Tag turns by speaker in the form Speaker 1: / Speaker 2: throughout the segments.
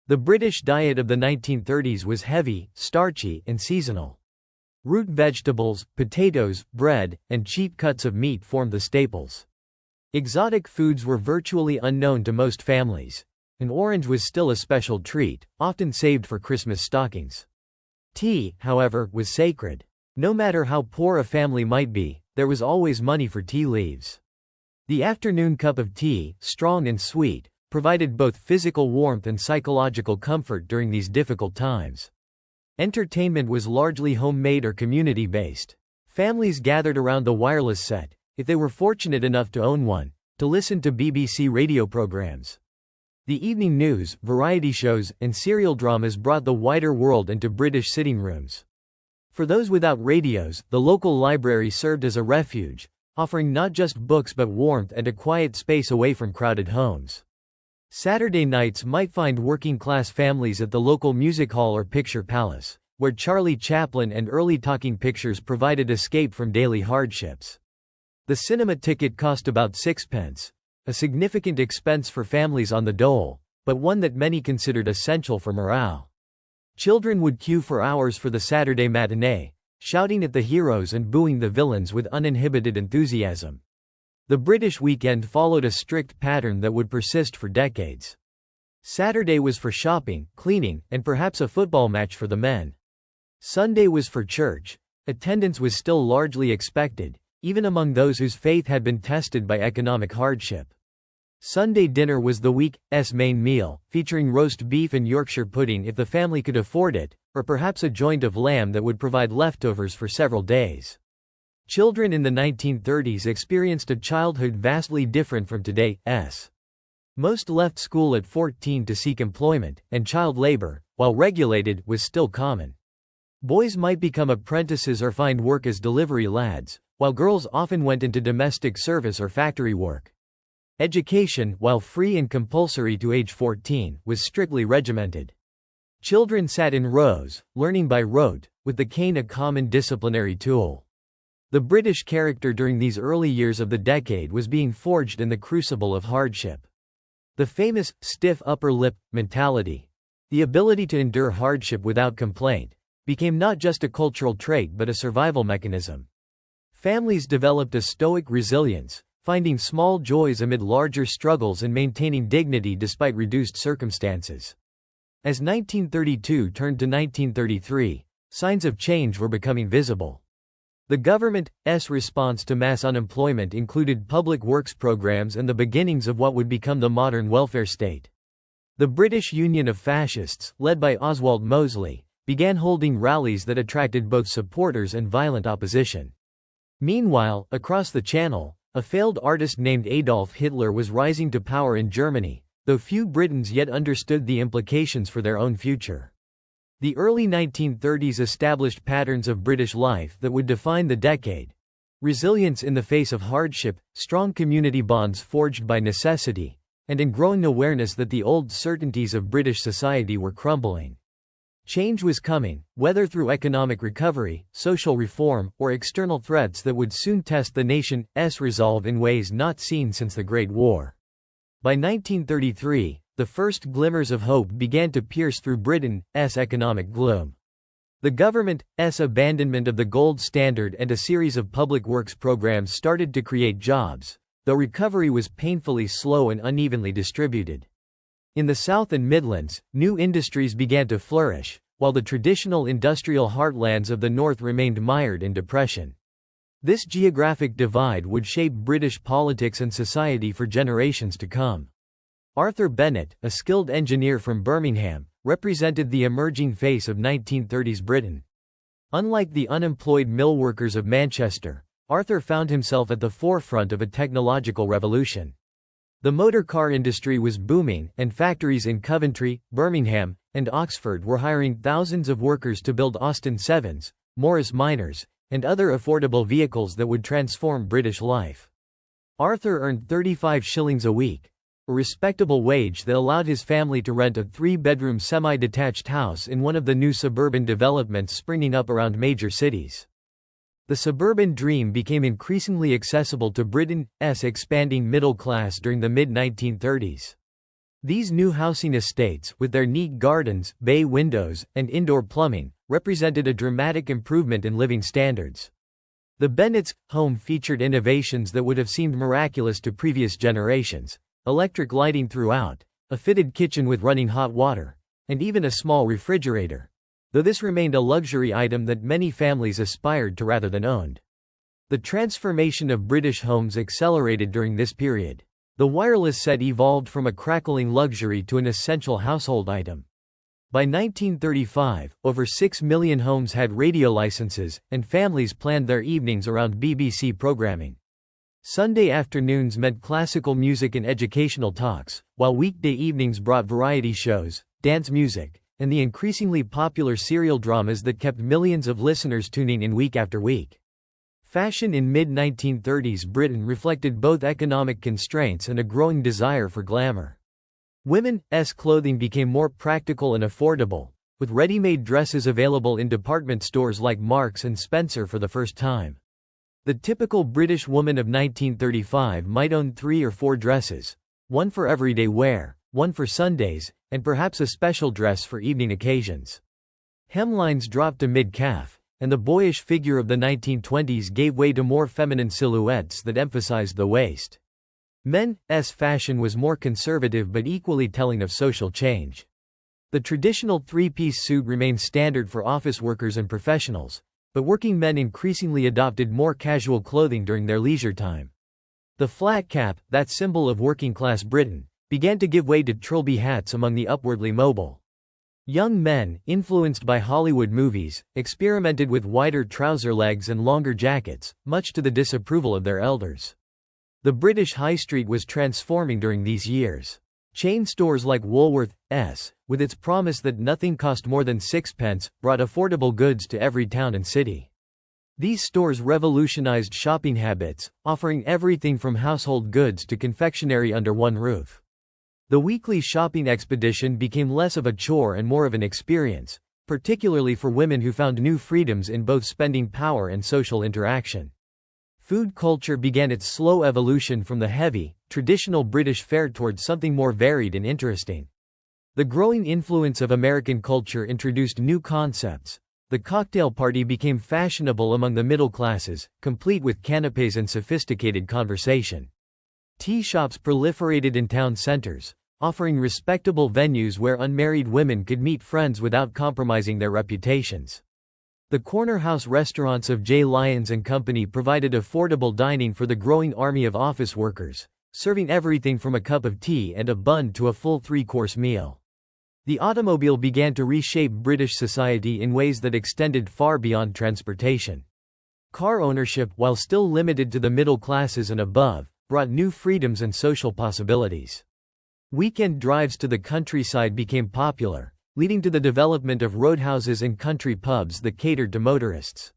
Speaker 1: The British diet of the 1930s was heavy, starchy, and seasonal. Root vegetables, potatoes, bread, and cheap cuts of meat formed the staples. Exotic foods were virtually unknown to most families. An orange was still a special treat, often saved for Christmas stockings. Tea, however, was sacred. No matter how poor a family might be, there was always money for tea leaves. The afternoon cup of tea, strong and sweet, provided both physical warmth and psychological comfort during these difficult times. Entertainment was largely homemade or community-based. Families gathered around the wireless set, if they were fortunate enough to own one, to listen to BBC radio programs. The evening news, variety shows, and serial dramas brought the wider world into British sitting rooms. For those without radios, the local library served as a refuge, offering not just books but warmth and a quiet space away from crowded homes. Saturday nights might find working-class families at the local music hall or picture palace, where Charlie Chaplin and early talking pictures provided escape from daily hardships. The cinema ticket cost about sixpence, a significant expense for families on the dole, but one that many considered essential for morale. Children would queue for hours for the Saturday matinee, shouting at the heroes and booing the villains with uninhibited enthusiasm. The British weekend followed a strict pattern that would persist for decades. Saturday was for shopping, cleaning, and perhaps a football match for the men. Sunday was for church. Attendance was still largely expected, even among those whose faith had been tested by economic hardship. Sunday dinner was the week's main meal, featuring roast beef and Yorkshire pudding if the family could afford it, or perhaps a joint of lamb that would provide leftovers for several days. Children in the 1930s experienced a childhood vastly different from today's. Most left school at 14 to seek employment, and child labor, while regulated, was still common. Boys might become apprentices or find work as delivery lads, while girls often went into domestic service or factory work. Education, while free and compulsory to age 14, was strictly regimented. Children sat in rows, learning by rote, with the cane a common disciplinary tool. The British character during these early years of the decade was being forged in the crucible of hardship. The famous, stiff upper lip mentality, the ability to endure hardship without complaint, became not just a cultural trait but a survival mechanism. Families developed a stoic resilience, finding small joys amid larger struggles and maintaining dignity despite reduced circumstances. As 1932 turned to 1933, signs of change were becoming visible. The government's response to mass unemployment included public works programs and the beginnings of what would become the modern welfare state. The British Union of Fascists, led by Oswald Mosley, began holding rallies that attracted both supporters and violent opposition. Meanwhile, across the Channel, a failed artist named Adolf Hitler was rising to power in Germany, though few Britons yet understood the implications for their own future. The early 1930s established patterns of British life that would define the decade. Resilience in the face of hardship, strong community bonds forged by necessity, and a growing awareness that the old certainties of British society were crumbling. Change was coming, whether through economic recovery, social reform, or external threats that would soon test the nation's resolve in ways not seen since the Great War. By 1933, the first glimmers of hope began to pierce through Britain's economic gloom. The government's abandonment of the gold standard and a series of public works programs started to create jobs, though recovery was painfully slow and unevenly distributed. In the South and Midlands, new industries began to flourish, while the traditional industrial heartlands of the North remained mired in depression. This geographic divide would shape British politics and society for generations to come. Arthur Bennett, a skilled engineer from Birmingham, represented the emerging face of 1930s Britain. Unlike the unemployed mill workers of Manchester, Arthur found himself at the forefront of a technological revolution. The motor car industry was booming, and factories in Coventry, Birmingham, and Oxford were hiring thousands of workers to build Austin 7s, Morris Minors, and other affordable vehicles that would transform British life. Arthur earned 35 shillings a week, a respectable wage that allowed his family to rent a 3-bedroom semi-detached house in one of the new suburban developments springing up around major cities. The suburban dream became increasingly accessible to Britain's expanding middle class during the mid-1930s. These new housing estates, with their neat gardens, bay windows, and indoor plumbing, represented a dramatic improvement in living standards. The Bennett's home featured innovations that would have seemed miraculous to previous generations: electric lighting throughout, a fitted kitchen with running hot water, and even a small refrigerator, though this remained a luxury item that many families aspired to rather than owned. The transformation of British homes accelerated during this period. The wireless set evolved from a crackling luxury to an essential household item. By 1935, over 6 million homes had radio licenses, and families planned their evenings around BBC programming. Sunday afternoons meant classical music and educational talks, while weekday evenings brought variety shows, dance music, and the increasingly popular serial dramas that kept millions of listeners tuning in week after week. Fashion in mid-1930s Britain reflected both economic constraints and a growing desire for glamour. Women's clothing became more practical and affordable, with ready-made dresses available in department stores like Marks and Spencer for the first time. The typical British woman of 1935 might own 3 or 4 dresses, one for everyday wear, one for Sundays, and perhaps a special dress for evening occasions. Hemlines dropped to mid-calf, and the boyish figure of the 1920s gave way to more feminine silhouettes that emphasized the waist. Men's fashion was more conservative but equally telling of social change. The traditional 3-piece suit remained standard for office workers and professionals, but working men increasingly adopted more casual clothing during their leisure time. The flat cap, that symbol of working-class Britain, began to give way to trilby hats among the upwardly mobile. Young men, influenced by Hollywood movies, experimented with wider trouser legs and longer jackets, much to the disapproval of their elders. The British High Street was transforming during these years. Chain stores like Woolworth's, with its promise that nothing cost more than 6p, brought affordable goods to every town and city. These stores revolutionized shopping habits, offering everything from household goods to confectionery under one roof. The weekly shopping expedition became less of a chore and more of an experience, particularly for women who found new freedoms in both spending power and social interaction. Food culture began its slow evolution from the heavy, traditional British fare towards something more varied and interesting. The growing influence of American culture introduced new concepts. The cocktail party became fashionable among the middle classes, complete with canapés and sophisticated conversation. Tea shops proliferated in town centers, offering respectable venues where unmarried women could meet friends without compromising their reputations. The corner house restaurants of J. Lyons and Company provided affordable dining for the growing army of office workers, serving everything from a cup of tea and a bun to a full 3-course meal. The automobile began to reshape British society in ways that extended far beyond transportation. Car ownership, while still limited to the middle classes and above, brought new freedoms and social possibilities. Weekend drives to the countryside became popular, leading to the development of roadhouses and country pubs that catered to motorists.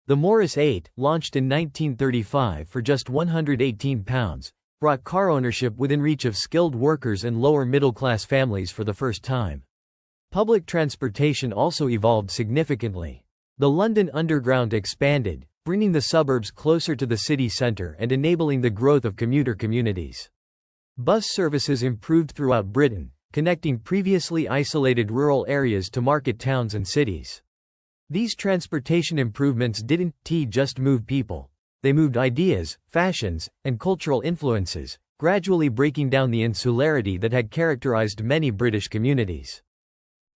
Speaker 1: The Morris 8, launched in 1935 for just £118, brought car ownership within reach of skilled workers and lower middle-class families for the first time. Public transportation also evolved significantly. The London Underground expanded, bringing the suburbs closer to the city centre and enabling the growth of commuter communities. Bus services improved throughout Britain, connecting previously isolated rural areas to market towns and cities. These transportation improvements didn't just move people. They moved ideas, fashions, and cultural influences, gradually breaking down the insularity that had characterized many British communities.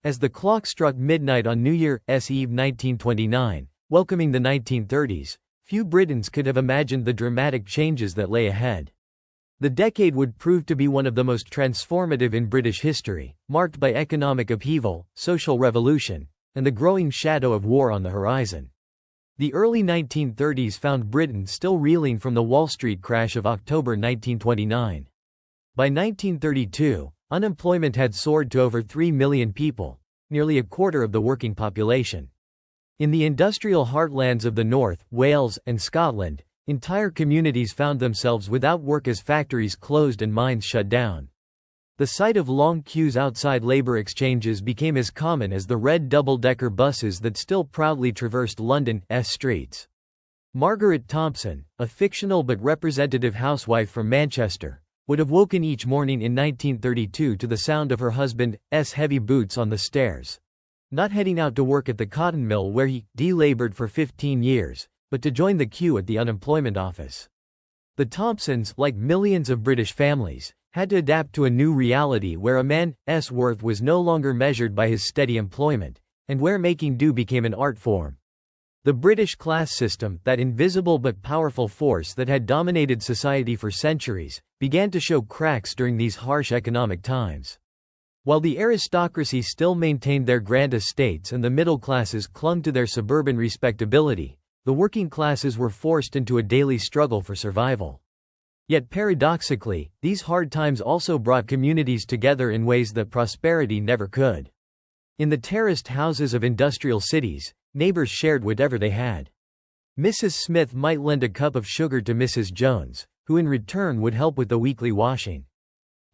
Speaker 1: As the clock struck midnight on New Year's Eve 1929, welcoming the 1930s, few Britons could have imagined the dramatic changes that lay ahead. The decade would prove to be one of the most transformative in British history, marked by economic upheaval, social revolution, and the growing shadow of war on the horizon. The early 1930s found Britain still reeling from the Wall Street crash of October 1929. By 1932, unemployment had soared to over 3 million people, nearly a quarter of the working population. In the industrial heartlands of the North, Wales, and Scotland, entire communities found themselves without work as factories closed and mines shut down. The sight of long queues outside labor exchanges became as common as the red double-decker buses that still proudly traversed London's streets. Margaret Thompson, a fictional but representative housewife from Manchester, would have woken each morning in 1932 to the sound of her husband's heavy boots on the stairs. Not heading out to work at the cotton mill where he labored for 15 years, but to join the queue at the unemployment office. The Thompsons, like millions of British families, had to adapt to a new reality where a man's worth was no longer measured by his steady employment, and where making do became an art form. The British class system, that invisible but powerful force that had dominated society for centuries, began to show cracks during these harsh economic times. While the aristocracy still maintained their grand estates and the middle classes clung to their suburban respectability, the working classes were forced into a daily struggle for survival. Yet paradoxically, these hard times also brought communities together in ways that prosperity never could. In the terraced houses of industrial cities, neighbors shared whatever they had. Mrs. Smith might lend a cup of sugar to Mrs. Jones, who in return would help with the weekly washing.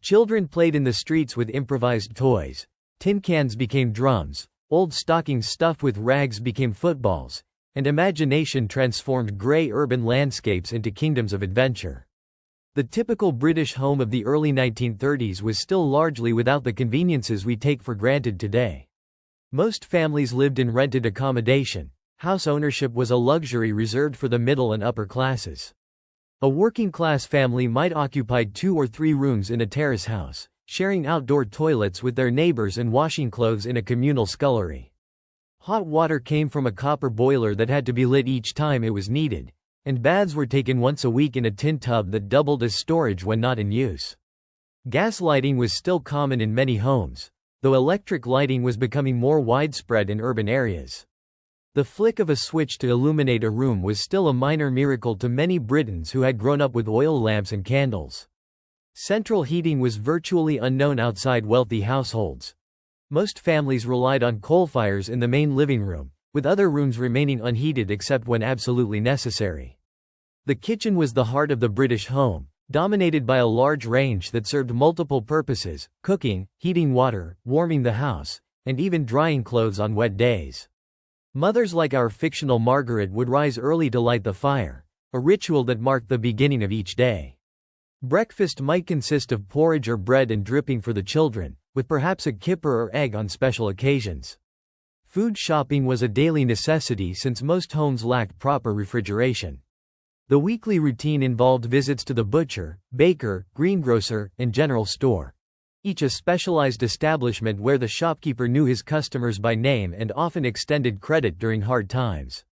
Speaker 1: Children played in the streets with improvised toys. Tin cans became drums, old stockings stuffed with rags became footballs, and imagination transformed gray urban landscapes into kingdoms of adventure. The typical British home of the early 1930s was still largely without the conveniences we take for granted today. Most families lived in rented accommodation. House ownership was a luxury reserved for the middle and upper classes. A working-class family might occupy 2 or 3 rooms in a terrace house, sharing outdoor toilets with their neighbors and washing clothes in a communal scullery. Hot water came from a copper boiler that had to be lit each time it was needed, and baths were taken once a week in a tin tub that doubled as storage when not in use. Gas lighting was still common in many homes, though electric lighting was becoming more widespread in urban areas. The flick of a switch to illuminate a room was still a minor miracle to many Britons who had grown up with oil lamps and candles. Central heating was virtually unknown outside wealthy households. Most families relied on coal fires in the main living room, with other rooms remaining unheated except when absolutely necessary. The kitchen was the heart of the British home, dominated by a large range that served multiple purposes: cooking, heating water, warming the house, and even drying clothes on wet days. Mothers like our fictional Margaret would rise early to light the fire, a ritual that marked the beginning of each day. Breakfast might consist of porridge or bread and dripping for the children, with perhaps a kipper or egg on special occasions. Food shopping was a daily necessity since most homes lacked proper refrigeration. The weekly routine involved visits to the butcher, baker, greengrocer, and general store, each a specialized establishment where the shopkeeper knew his customers by name and often extended credit during hard times.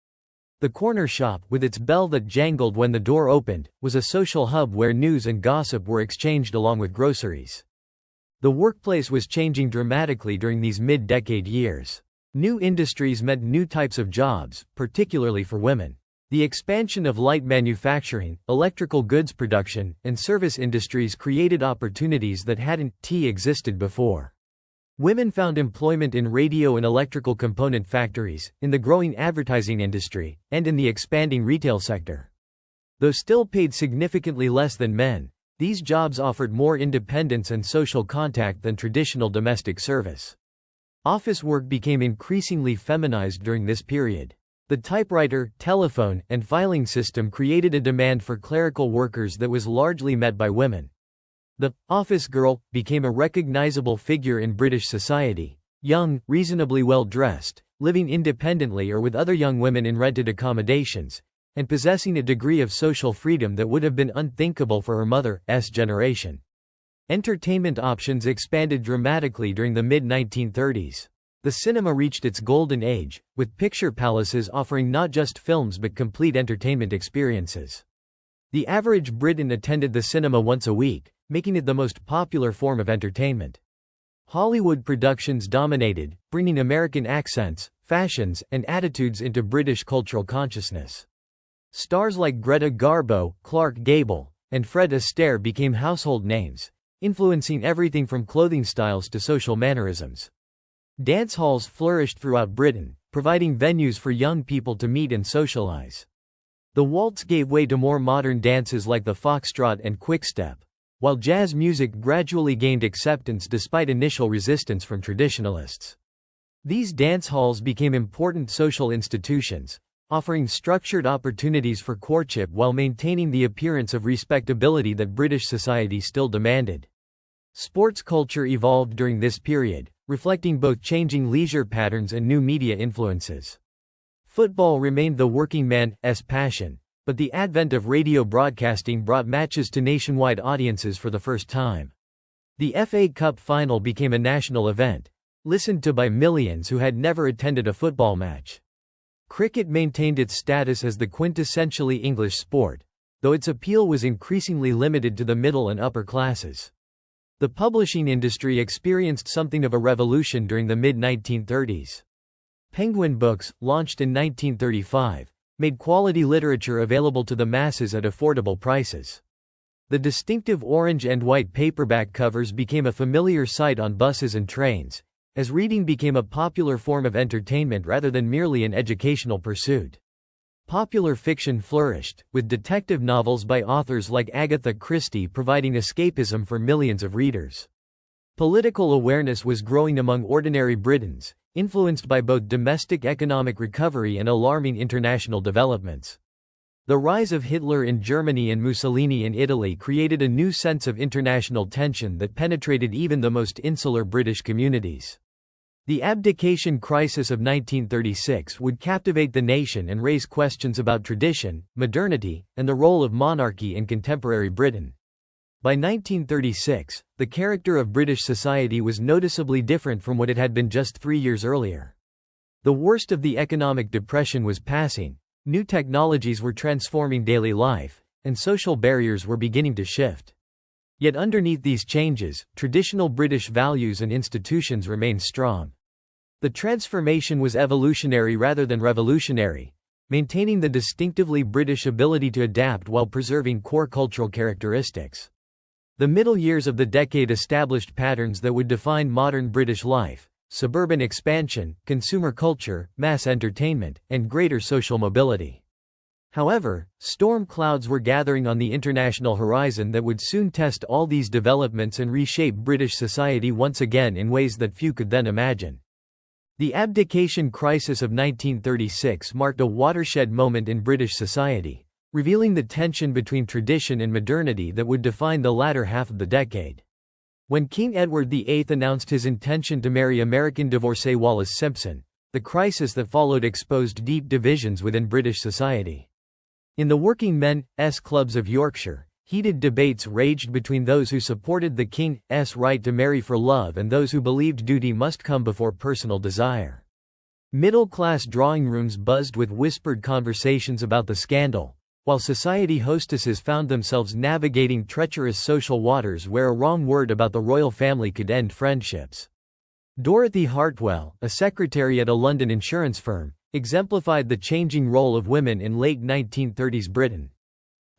Speaker 1: The corner shop, with its bell that jangled when the door opened, was a social hub where news and gossip were exchanged along with groceries. The workplace was changing dramatically during these mid-decade years. New industries meant new types of jobs, particularly for women. The expansion of light manufacturing, electrical goods production, and service industries created opportunities that hadn't existed before. Women found employment in radio and electrical component factories, in the growing advertising industry, and in the expanding retail sector. Though still paid significantly less than men, these jobs offered more independence and social contact than traditional domestic service. Office work became increasingly feminized during this period. The typewriter, telephone, and filing system created a demand for clerical workers that was largely met by women. The office girl became a recognizable figure in British society, young, reasonably well-dressed, living independently or with other young women in rented accommodations, and possessing a degree of social freedom that would have been unthinkable for her mother's generation. Entertainment options expanded dramatically during the mid-1930s. The cinema reached its golden age, with picture palaces offering not just films but complete entertainment experiences. The average Briton attended the cinema once a week, making it the most popular form of entertainment. Hollywood productions dominated, bringing American accents, fashions, and attitudes into British cultural consciousness. Stars like Greta Garbo, Clark Gable, and Fred Astaire became household names, influencing everything from clothing styles to social mannerisms. Dance halls flourished throughout Britain, providing venues for young people to meet and socialize. The waltz gave way to more modern dances like the foxtrot and quickstep, while jazz music gradually gained acceptance despite initial resistance from traditionalists. These dance halls became important social institutions, offering structured opportunities for courtship while maintaining the appearance of respectability that British society still demanded. Sports culture evolved during this period, reflecting both changing leisure patterns and new media influences. Football remained the working man's passion, but the advent of radio broadcasting brought matches to nationwide audiences for the first time. The FA Cup final became a national event, listened to by millions who had never attended a football match. Cricket maintained its status as the quintessentially English sport, though its appeal was increasingly limited to the middle and upper classes. The publishing industry experienced something of a revolution during the mid-1930s. Penguin Books, launched in 1935, made quality literature available to the masses at affordable prices. The distinctive orange and white paperback covers became a familiar sight on buses and trains, as reading became a popular form of entertainment rather than merely an educational pursuit. Popular fiction flourished, with detective novels by authors like Agatha Christie providing escapism for millions of readers. Political awareness was growing among ordinary Britons, influenced by both domestic economic recovery and alarming international developments. The rise of Hitler in Germany and Mussolini in Italy created a new sense of international tension that penetrated even the most insular British communities. The abdication crisis of 1936 would captivate the nation and raise questions about tradition, modernity, and the role of monarchy in contemporary Britain. By 1936, the character of British society was noticeably different from what it had been just 3 years earlier. The worst of the economic depression was passing, new technologies were transforming daily life, and social barriers were beginning to shift. Yet underneath these changes, traditional British values and institutions remained strong. The transformation was evolutionary rather than revolutionary, maintaining the distinctively British ability to adapt while preserving core cultural characteristics. The middle years of the decade established patterns that would define modern British life: suburban expansion, consumer culture, mass entertainment, and greater social mobility. However, storm clouds were gathering on the international horizon that would soon test all these developments and reshape British society once again in ways that few could then imagine. The abdication crisis of 1936 marked a watershed moment in British society, revealing the tension between tradition and modernity that would define the latter half of the decade. When King Edward VIII announced his intention to marry American divorcee Wallis Simpson, the crisis that followed exposed deep divisions within British society. In the working men's clubs of Yorkshire, heated debates raged between those who supported the king's right to marry for love and those who believed duty must come before personal desire. Middle-class drawing rooms buzzed with whispered conversations about the scandal, while society hostesses found themselves navigating treacherous social waters where a wrong word about the royal family could end friendships. Dorothy Hartwell, a secretary at a London insurance firm, exemplified the changing role of women in late 1930s Britain.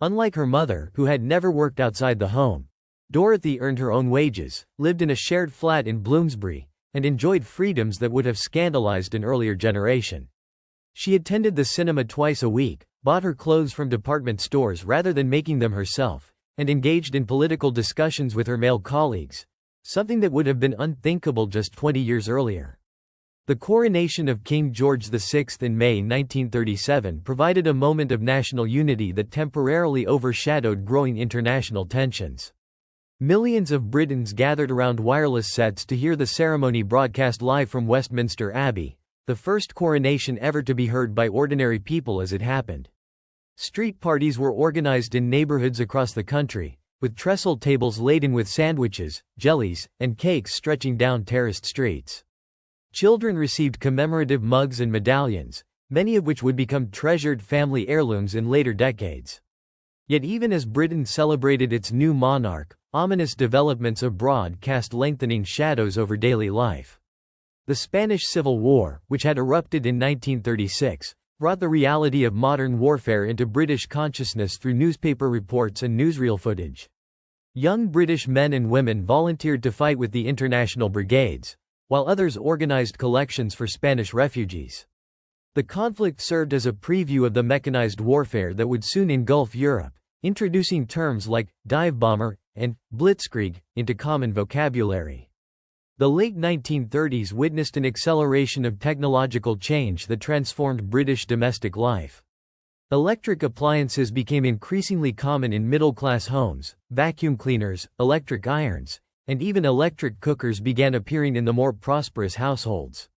Speaker 1: Unlike her mother, who had never worked outside the home, Dorothy earned her own wages, lived in a shared flat in Bloomsbury, and enjoyed freedoms that would have scandalized an earlier generation. She attended the cinema twice a week, bought her clothes from department stores rather than making them herself, and engaged in political discussions with her male colleagues, something that would have been unthinkable just 20 years earlier. The coronation of King George VI in May 1937 provided a moment of national unity that temporarily overshadowed growing international tensions. Millions of Britons gathered around wireless sets to hear the ceremony broadcast live from Westminster Abbey, the first coronation ever to be heard by ordinary people as it happened. Street parties were organized in neighborhoods across the country, with trestle tables laden with sandwiches, jellies, and cakes stretching down terraced streets. Children received commemorative mugs and medallions, many of which would become treasured family heirlooms in later decades. Yet even as Britain celebrated its new monarch, ominous developments abroad cast lengthening shadows over daily life. The Spanish Civil War, which had erupted in 1936, brought the reality of modern warfare into British consciousness through newspaper reports and newsreel footage. Young British men and women volunteered to fight with the international brigades, while others organized collections for Spanish refugees. The conflict served as a preview of the mechanized warfare that would soon engulf Europe, introducing terms like dive bomber and blitzkrieg into common vocabulary. The late 1930s witnessed an acceleration of technological change that transformed British domestic life. Electric appliances became increasingly common in middle-class homes. Vacuum cleaners, electric irons, and even electric cookers began appearing in the more prosperous households.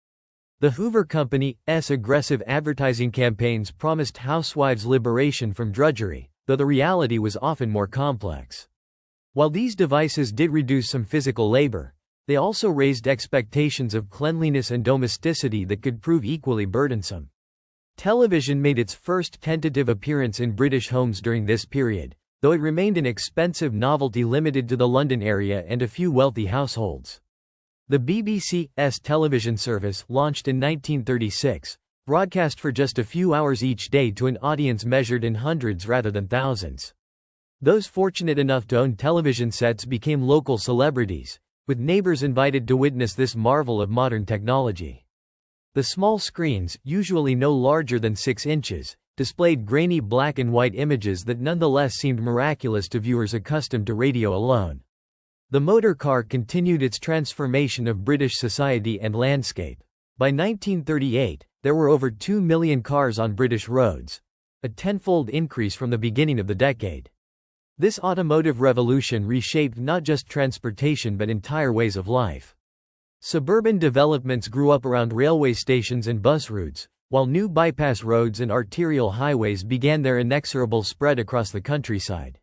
Speaker 1: The Hoover Company's aggressive advertising campaigns promised housewives liberation from drudgery, though the reality was often more complex. While these devices did reduce some physical labor, they also raised expectations of cleanliness and domesticity that could prove equally burdensome. Television made its first tentative appearance in British homes during this period, though it remained an expensive novelty limited to the London area and a few wealthy households. The BBC's television service, launched in 1936, broadcast for just a few hours each day to an audience measured in hundreds rather than thousands. Those fortunate enough to own television sets became local celebrities, with neighbors invited to witness this marvel of modern technology. The small screens, usually no larger than 6 inches, displayed grainy black and white images that nonetheless seemed miraculous to viewers accustomed to radio alone. The motor car continued its transformation of British society and landscape. By 1938, there were over 2 million cars on British roads, a tenfold increase from the beginning of the decade. This automotive revolution reshaped not just transportation but entire ways of life. Suburban developments grew up around railway stations and bus routes, while new bypass roads and arterial highways began their inexorable spread across the countryside.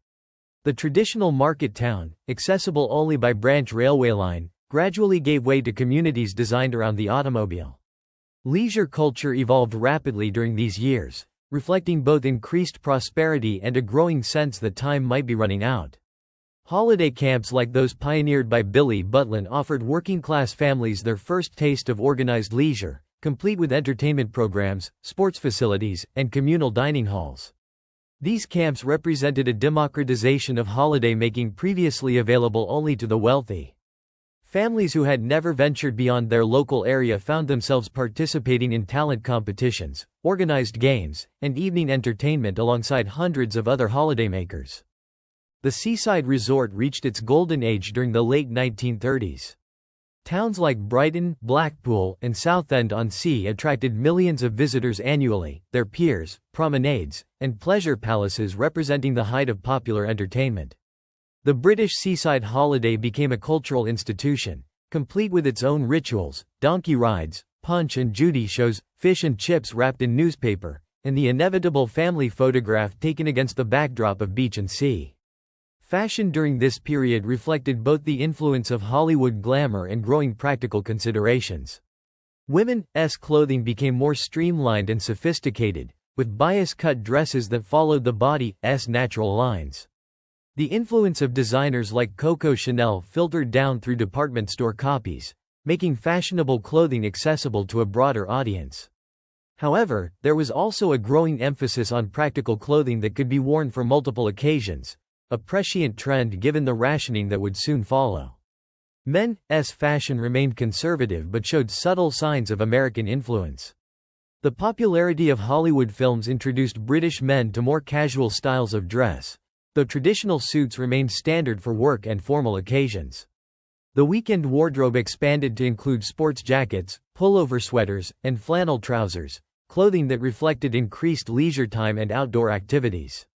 Speaker 1: The traditional market town, accessible only by branch railway line, gradually gave way to communities designed around the automobile. Leisure culture evolved rapidly during these years, reflecting both increased prosperity and a growing sense that time might be running out. Holiday camps like those pioneered by Billy Butlin offered working-class families their first taste of organized leisure, complete with entertainment programs, sports facilities, and communal dining halls. These camps represented a democratization of holiday-making previously available only to the wealthy. Families who had never ventured beyond their local area found themselves participating in talent competitions, organized games, and evening entertainment alongside hundreds of other holidaymakers. The seaside resort reached its golden age during the late 1930s. Towns like Brighton, Blackpool, and Southend-on-Sea attracted millions of visitors annually, their piers, promenades, and pleasure palaces representing the height of popular entertainment. The British seaside holiday became a cultural institution, complete with its own rituals, donkey rides, Punch and Judy shows, fish and chips wrapped in newspaper, and the inevitable family photograph taken against the backdrop of beach and sea. Fashion during this period reflected both the influence of Hollywood glamour and growing practical considerations. Women's clothing became more streamlined and sophisticated, with bias-cut dresses that followed the body's natural lines. The influence of designers like Coco Chanel filtered down through department store copies, making fashionable clothing accessible to a broader audience. However, there was also a growing emphasis on practical clothing that could be worn for multiple occasions, a prescient trend given the rationing that would soon follow. Men's fashion remained conservative but showed subtle signs of American influence. The popularity of Hollywood films introduced British men to more casual styles of dress, though traditional suits remained standard for work and formal occasions. The weekend wardrobe expanded to include sports jackets, pullover sweaters, and flannel trousers, clothing that reflected increased leisure time and outdoor activities.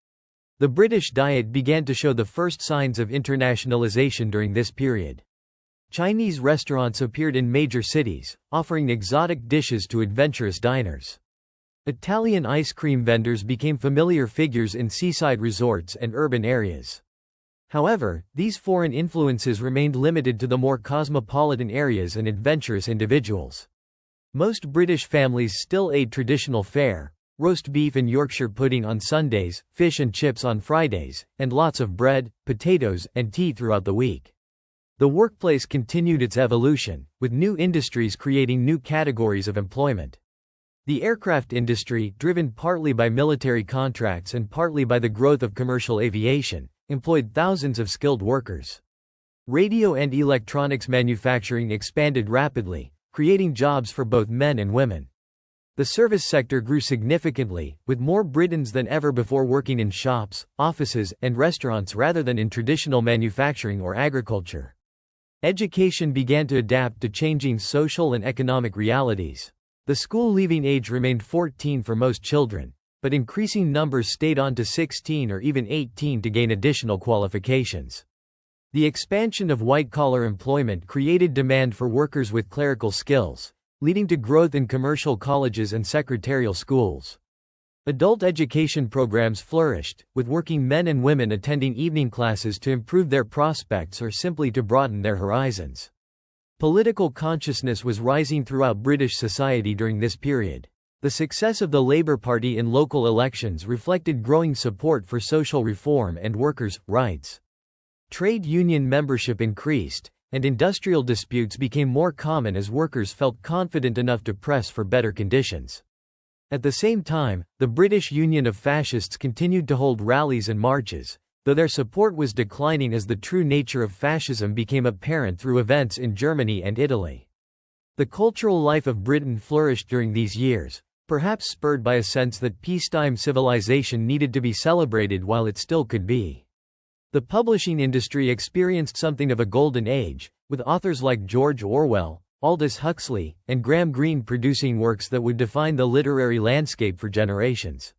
Speaker 1: The British diet began to show the first signs of internationalization during this period. Chinese restaurants appeared in major cities, offering exotic dishes to adventurous diners. Italian ice cream vendors became familiar figures in seaside resorts and urban areas. However, these foreign influences remained limited to the more cosmopolitan areas and adventurous individuals. Most British families still ate traditional fare, roast beef and Yorkshire pudding on Sundays, fish and chips on Fridays, and lots of bread, potatoes, and tea throughout the week. The workplace continued its evolution, with new industries creating new categories of employment. The aircraft industry, driven partly by military contracts and partly by the growth of commercial aviation, employed thousands of skilled workers. Radio and electronics manufacturing expanded rapidly, creating jobs for both men and women. The service sector grew significantly, with more Britons than ever before working in shops, offices, and restaurants rather than in traditional manufacturing or agriculture. Education began to adapt to changing social and economic realities. The school leaving age remained 14 for most children, but increasing numbers stayed on to 16 or even 18 to gain additional qualifications. The expansion of white-collar employment created demand for workers with clerical skills, leading to growth in commercial colleges and secretarial schools. Adult education programs flourished, with working men and women attending evening classes to improve their prospects or simply to broaden their horizons. Political consciousness was rising throughout British society during this period. The success of the Labour Party in local elections reflected growing support for social reform and workers' rights. Trade union membership increased, and industrial disputes became more common as workers felt confident enough to press for better conditions. At the same time, the British Union of Fascists continued to hold rallies and marches, though their support was declining as the true nature of fascism became apparent through events in Germany and Italy. The cultural life of Britain flourished during these years, perhaps spurred by a sense that peacetime civilization needed to be celebrated while it still could be. The publishing industry experienced something of a golden age, with authors like George Orwell, Aldous Huxley, and Graham Greene producing works that would define the literary landscape for generations.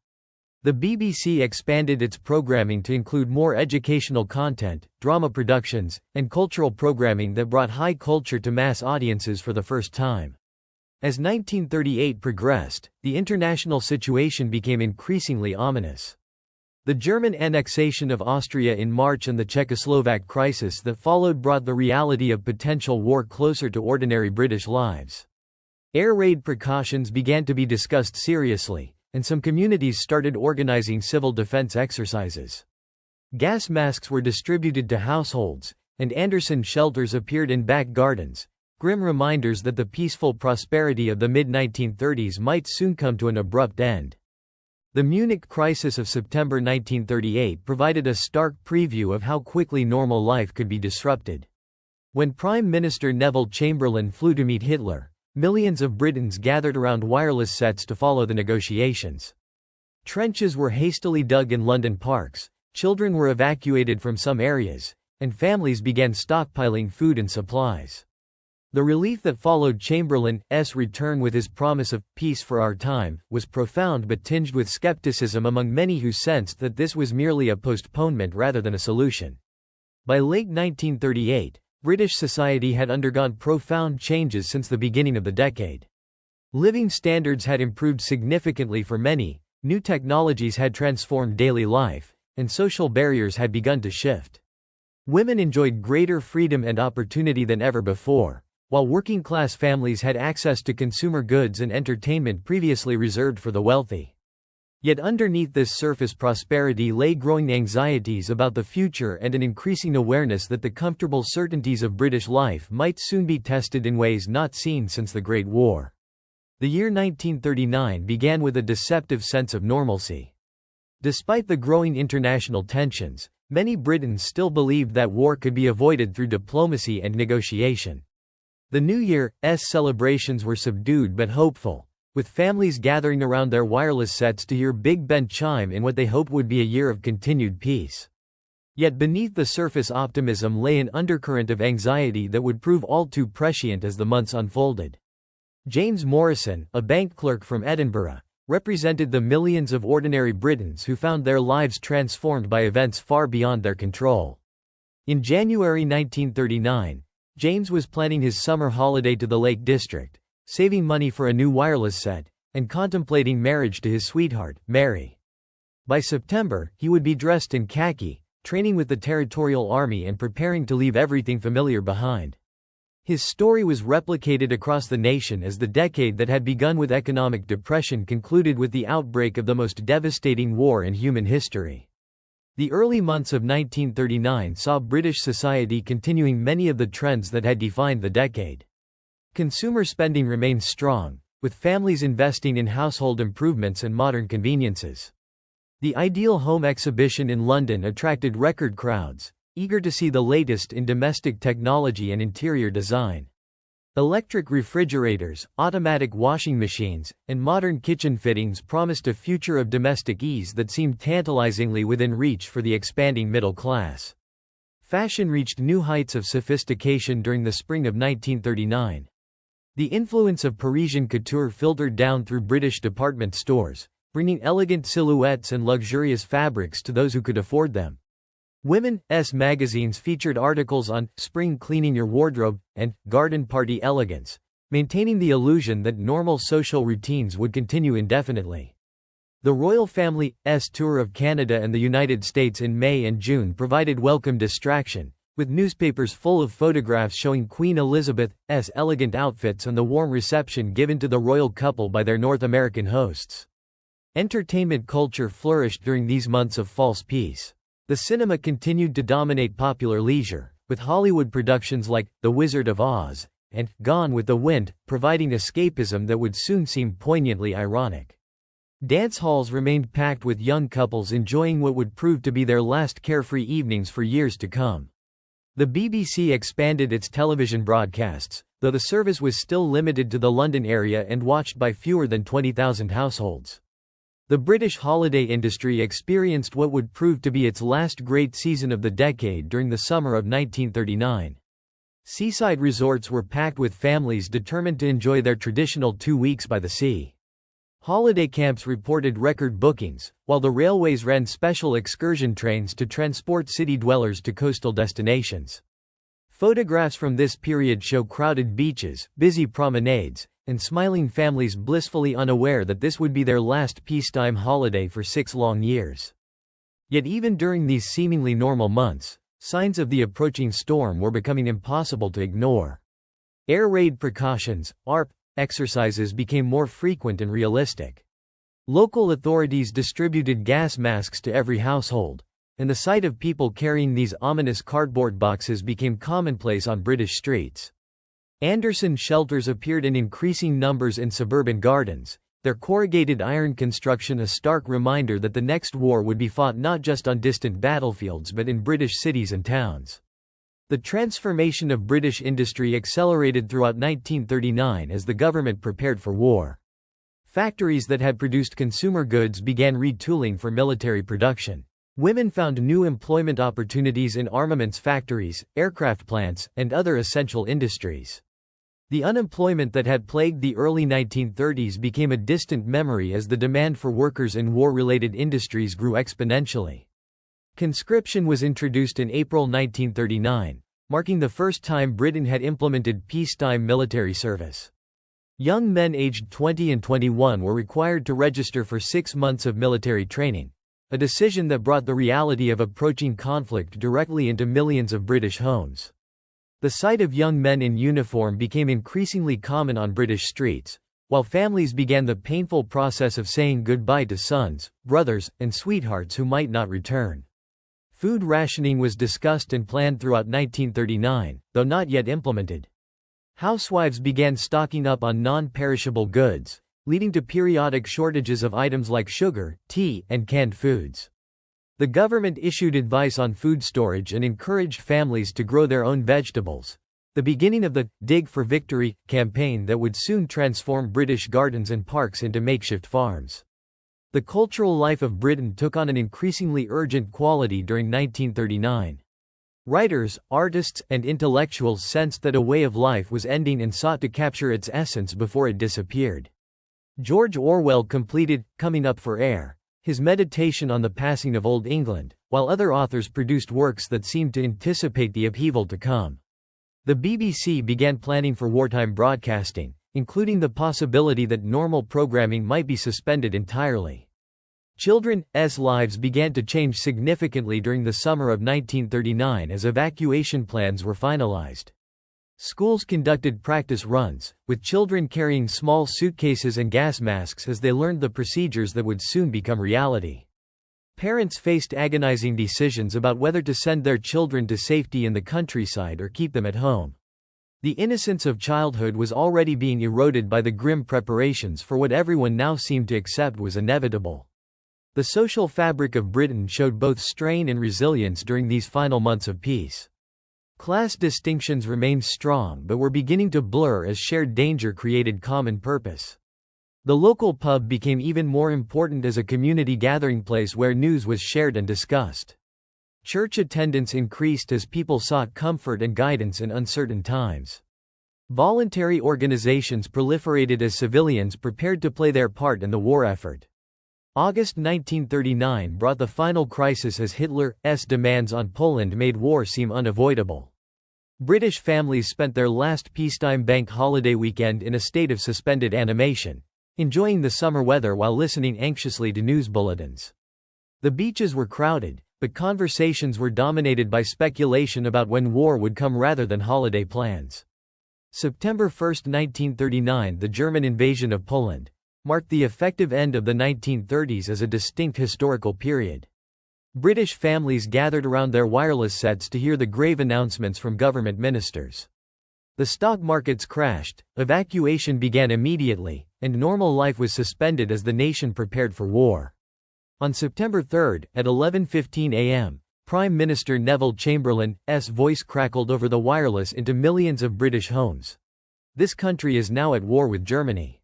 Speaker 1: The BBC expanded its programming to include more educational content, drama productions, and cultural programming that brought high culture to mass audiences for the first time. As 1938 progressed, the international situation became increasingly ominous. The German annexation of Austria in March and the Czechoslovak crisis that followed brought the reality of potential war closer to ordinary British lives. Air raid precautions began to be discussed seriously, and some communities started organizing civil defense exercises. Gas masks were distributed to households, and Anderson shelters appeared in back gardens, grim reminders that the peaceful prosperity of the mid-1930s might soon come to an abrupt end. The Munich crisis of September 1938 provided a stark preview of how quickly normal life could be disrupted. When Prime Minister Neville Chamberlain flew to meet Hitler, millions of Britons gathered around wireless sets to follow the negotiations. Trenches were hastily dug in London parks, children were evacuated from some areas, and families began stockpiling food and supplies. The relief that followed Chamberlain's return with his promise of peace for our time was profound but tinged with skepticism among many who sensed that this was merely a postponement rather than a solution. By late 1938, British society had undergone profound changes since the beginning of the decade. Living standards had improved significantly for many, new technologies had transformed daily life, and social barriers had begun to shift. Women enjoyed greater freedom and opportunity than ever before, while working-class families had access to consumer goods and entertainment previously reserved for the wealthy. Yet underneath this surface prosperity lay growing anxieties about the future and an increasing awareness that the comfortable certainties of British life might soon be tested in ways not seen since the Great War. The year 1939 began with a deceptive sense of normalcy. Despite the growing international tensions, many Britons still believed that war could be avoided through diplomacy and negotiation. The New Year's celebrations were subdued but hopeful, with families gathering around their wireless sets to hear Big Ben chime in what they hoped would be a year of continued peace. Yet beneath the surface optimism lay an undercurrent of anxiety that would prove all too prescient as the months unfolded. James Morrison, a bank clerk from Edinburgh, represented the millions of ordinary Britons who found their lives transformed by events far beyond their control. In January 1939, James was planning his summer holiday to the Lake District, saving money for a new wireless set, and contemplating marriage to his sweetheart, Mary. By September, he would be dressed in khaki, training with the Territorial Army and preparing to leave everything familiar behind. His story was replicated across the nation as the decade that had begun with economic depression concluded with the outbreak of the most devastating war in human history. The early months of 1939 saw British society continuing many of the trends that had defined the decade. Consumer spending remained strong, with families investing in household improvements and modern conveniences. The Ideal Home exhibition in London attracted record crowds, eager to see the latest in domestic technology and interior design. Electric refrigerators, automatic washing machines, and modern kitchen fittings promised a future of domestic ease that seemed tantalizingly within reach for the expanding middle class. Fashion reached new heights of sophistication during the spring of 1939. The influence of Parisian couture filtered down through British department stores, bringing elegant silhouettes and luxurious fabrics to those who could afford them. Women's magazines featured articles on spring cleaning your wardrobe and garden party elegance, maintaining the illusion that normal social routines would continue indefinitely. The royal family's tour of Canada and the United States in May and June provided welcome distraction, with newspapers full of photographs showing Queen Elizabeth's elegant outfits and the warm reception given to the royal couple by their North American hosts. Entertainment culture flourished during these months of false peace. The cinema continued to dominate popular leisure, with Hollywood productions like The Wizard of Oz and Gone with the Wind providing escapism that would soon seem poignantly ironic. Dance halls remained packed with young couples enjoying what would prove to be their last carefree evenings for years to come. The BBC expanded its television broadcasts, though the service was still limited to the London area and watched by fewer than 20,000 households. The British holiday industry experienced what would prove to be its last great season of the decade during the summer of 1939. Seaside resorts were packed with families determined to enjoy their traditional 2 weeks by the sea. Holiday camps reported record bookings, while the railways ran special excursion trains to transport city dwellers to coastal destinations. Photographs from this period show crowded beaches, busy promenades, and smiling families blissfully unaware that this would be their last peacetime holiday for 6 long years. Yet even during these seemingly normal months, signs of the approaching storm were becoming impossible to ignore. Air raid precautions, ARP, exercises became more frequent and realistic. Local authorities distributed gas masks to every household, and the sight of people carrying these ominous cardboard boxes became commonplace on British streets. Anderson shelters appeared in increasing numbers in suburban gardens, their corrugated iron construction a stark reminder that the next war would be fought not just on distant battlefields but in British cities and towns. The transformation of British industry accelerated throughout 1939 as the government prepared for war. Factories that had produced consumer goods began retooling for military production. Women found new employment opportunities in armaments factories, aircraft plants, and other essential industries. The unemployment that had plagued the early 1930s became a distant memory as the demand for workers in war-related industries grew exponentially. Conscription was introduced in April 1939, marking the first time Britain had implemented peacetime military service. Young men aged 20 and 21 were required to register for 6 months of military training, a decision that brought the reality of approaching conflict directly into millions of British homes. The sight of young men in uniform became increasingly common on British streets, while families began the painful process of saying goodbye to sons, brothers, and sweethearts who might not return. Food rationing was discussed and planned throughout 1939, though not yet implemented. Housewives began stocking up on non-perishable goods, leading to periodic shortages of items like sugar, tea, and canned foods. The government issued advice on food storage and encouraged families to grow their own vegetables, the beginning of the Dig for Victory campaign that would soon transform British gardens and parks into makeshift farms. The cultural life of Britain took on an increasingly urgent quality during 1939. Writers, artists, and intellectuals sensed that a way of life was ending and sought to capture its essence before it disappeared. George Orwell completed Coming Up for Air, his meditation on the passing of Old England, while other authors produced works that seemed to anticipate the upheaval to come. The BBC began planning for wartime broadcasting, including the possibility that normal programming might be suspended entirely. Children's lives began to change significantly during the summer of 1939 as evacuation plans were finalized. Schools conducted practice runs, with children carrying small suitcases and gas masks as they learned the procedures that would soon become reality. Parents faced agonizing decisions about whether to send their children to safety in the countryside or keep them at home. The innocence of childhood was already being eroded by the grim preparations for what everyone now seemed to accept was inevitable. The social fabric of Britain showed both strain and resilience during these final months of peace. Class distinctions remained strong but were beginning to blur as shared danger created common purpose. The local pub became even more important as a community gathering place where news was shared and discussed. Church attendance increased as people sought comfort and guidance in uncertain times. Voluntary organizations proliferated as civilians prepared to play their part in the war effort. August 1939 brought the final crisis as Hitler's demands on Poland made war seem unavoidable. British families spent their last peacetime bank holiday weekend in a state of suspended animation, enjoying the summer weather while listening anxiously to news bulletins. The beaches were crowded, but conversations were dominated by speculation about when war would come rather than holiday plans. September 1, 1939, the German invasion of Poland, marked the effective end of the 1930s as a distinct historical period. British families gathered around their wireless sets to hear the grave announcements from government ministers. The stock markets crashed, evacuation began immediately, and normal life was suspended as the nation prepared for war. On September 3, at 11:15 a.m., Prime Minister Neville Chamberlain's voice crackled over the wireless into millions of British homes. This country is now at war with Germany.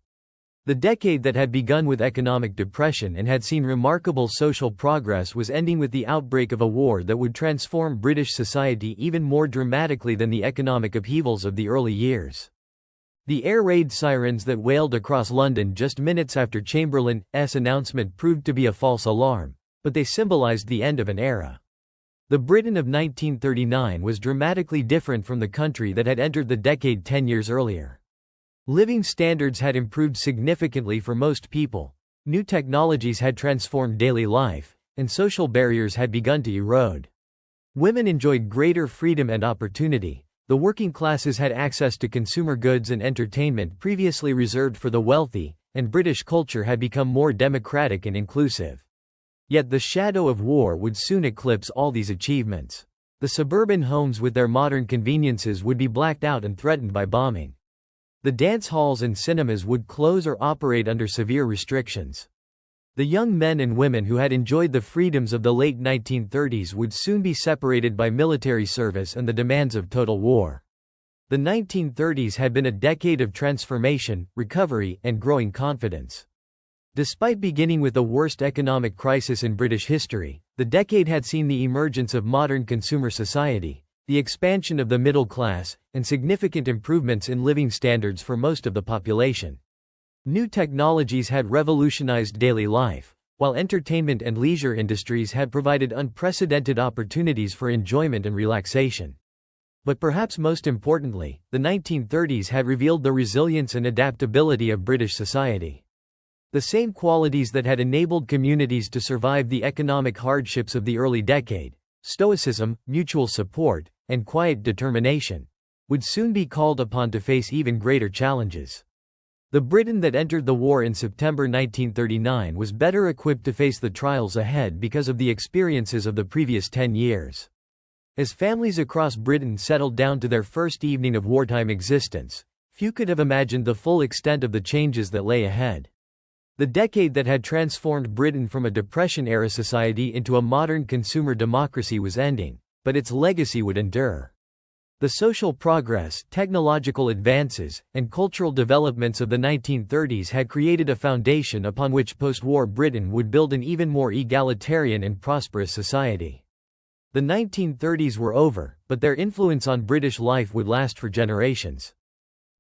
Speaker 1: The decade that had begun with economic depression and had seen remarkable social progress was ending with the outbreak of a war that would transform British society even more dramatically than the economic upheavals of the early years. The air raid sirens that wailed across London just minutes after Chamberlain's announcement proved to be a false alarm, but they symbolized the end of an era. The Britain of 1939 was dramatically different from the country that had entered the decade 10 years earlier. Living standards had improved significantly for most people, new technologies had transformed daily life, and social barriers had begun to erode. Women enjoyed greater freedom and opportunity, the working classes had access to consumer goods and entertainment previously reserved for the wealthy, and British culture had become more democratic and inclusive. Yet the shadow of war would soon eclipse all these achievements. The suburban homes with their modern conveniences would be blacked out and threatened by bombing. The dance halls and cinemas would close or operate under severe restrictions. The young men and women who had enjoyed the freedoms of the late 1930s would soon be separated by military service and the demands of total war. The 1930s had been a decade of transformation, recovery, and growing confidence. Despite beginning with the worst economic crisis in British history, the decade had seen the emergence of modern consumer society, the expansion of the middle class, and significant improvements in living standards for most of the population. New technologies had revolutionized daily life, while entertainment and leisure industries had provided unprecedented opportunities for enjoyment and relaxation. But perhaps most importantly, the 1930s had revealed the resilience and adaptability of British society. The same qualities that had enabled communities to survive the economic hardships of the early decade, stoicism, mutual support, and quiet determination, would soon be called upon to face even greater challenges. The Britain that entered the war in September 1939 was better equipped to face the trials ahead because of the experiences of the previous 10 years. As families across Britain settled down to their first evening of wartime existence, few could have imagined the full extent of the changes that lay ahead. The decade that had transformed Britain from a Depression-era society into a modern consumer democracy was ending, but its legacy would endure. The social progress, technological advances, and cultural developments of the 1930s had created a foundation upon which post-war Britain would build an even more egalitarian and prosperous society. The 1930s were over, but their influence on British life would last for generations.